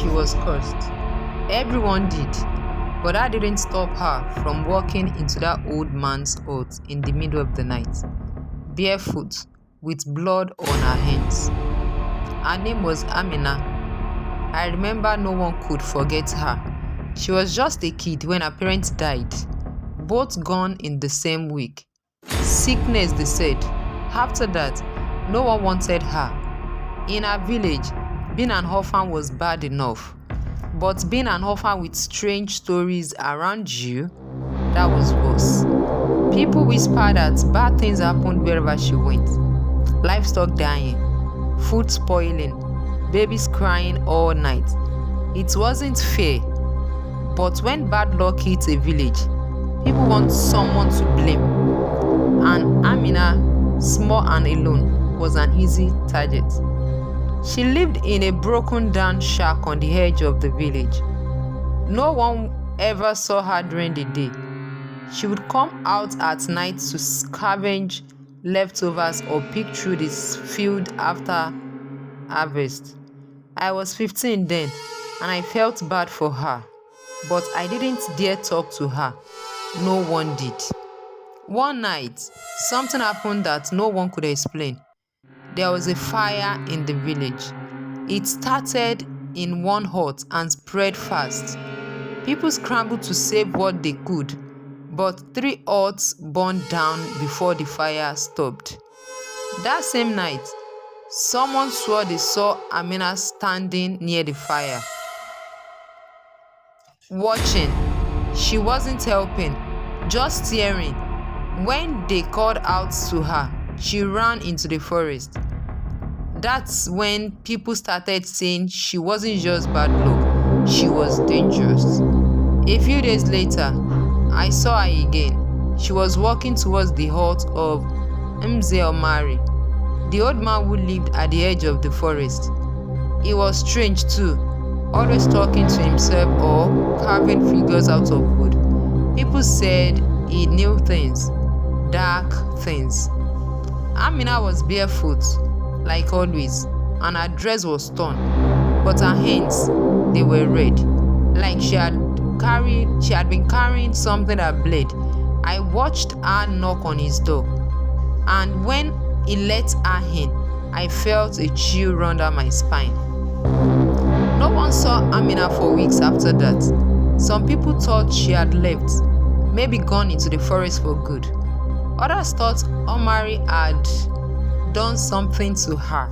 she was cursed. Everyone did, but that didn't stop her from walking into that old man's hut in the middle of the night, barefoot, with blood on her hands. Her name was Amina. I remember no one could forget her. She was just a kid when her parents died, both gone in the same week. Sickness, they said. After that, no one wanted her. In her village, being an orphan was bad enough. But being an orphan with strange stories around you, that was worse. People whispered that bad things happened wherever she went. Livestock dying, food spoiling, babies crying all night. It wasn't fair. But when bad luck hits a village, people want someone to blame. And Amina, small and alone, was an easy target. She lived in a broken down shack on the edge of the village. No one ever saw her during the day. She would come out at night to scavenge leftovers or pick through this field after harvest. I was 15 then, and I felt bad for her, but I didn't dare talk to her. No one did. One night, something happened that no one could explain. There was a fire in the village. It started in one hut and spread fast. People scrambled to save what they could, but 3 huts burned down before the fire stopped. That same night, someone swore they saw Amina standing near the fire, watching. She wasn't helping, just staring. When they called out to her, she ran into the forest. That's when people started saying she wasn't just bad luck, she was dangerous. A few days later, I saw her again. She was walking towards the hut of Mze Omari, the old man who lived at the edge of the forest. He was strange too, always talking to himself or carving figures out of wood. People said he knew things, dark things. Amina was barefoot, like always, and her dress was torn, but her hands, they were red, like she had been carrying something that bled. I watched her knock on his door, and when he let her in, I felt a chill run down my spine. No one saw Amina for weeks after that. Some people thought she had left, maybe gone into the forest for good. Others thought Omari had done something to her.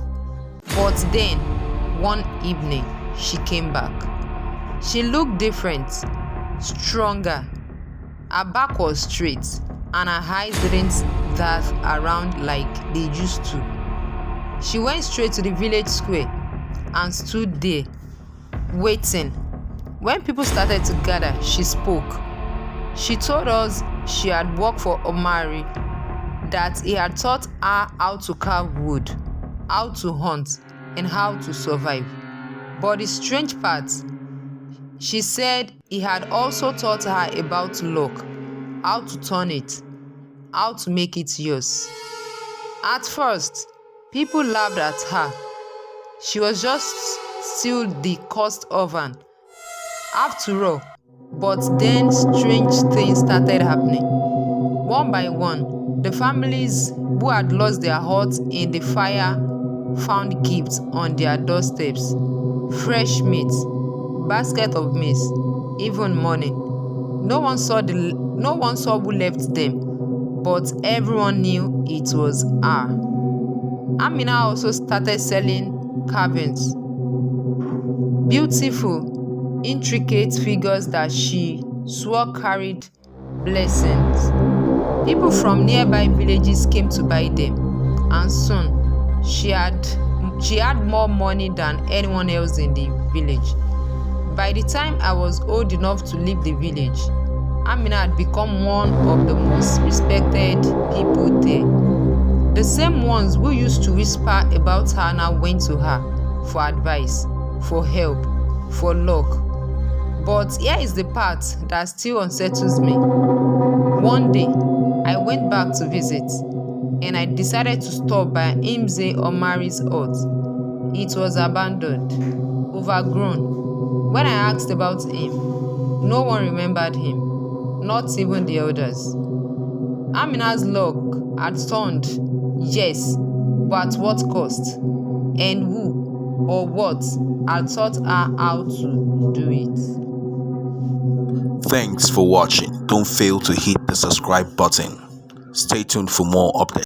But then, one evening, she came back. She looked different, stronger. Her back was straight, and her eyes didn't dart around like they used to. She went straight to the village square and stood there, waiting. When people started to gather, she spoke. She told us she had worked for Omari, that he had taught her how to carve wood, how to hunt, and how to survive. But the strange part, she said he had also taught her about luck, how to turn it, how to make it yours. At first, people laughed at her. She was just still the cursed orphan, after all. But then strange things started happening. One by one, the families who had lost their huts in the fire found gifts on their doorsteps. Fresh meat, basket of maize, even money. No one saw who left them, but everyone knew it was her. Amina also started selling carvings. Beautiful, intricate figures that she swore carried blessings. People from nearby villages came to buy them, and soon she had more money than anyone else in the village. By the time I was old enough to leave the village, Amina had become one of the most respected people there. The same ones who used to whisper about her now went to her for advice, for help, for luck. But here is the part that still unsettles me. One day, I went back to visit, and I decided to stop by Mze Omari's hut. It was abandoned, overgrown, When I asked about him, no one remembered him, not even the elders. Amina's luck had turned, yes, but at what cost? And who or what had taught her how to do it? Thanks for watching. Don't fail to hit the subscribe button. Stay tuned for more updates.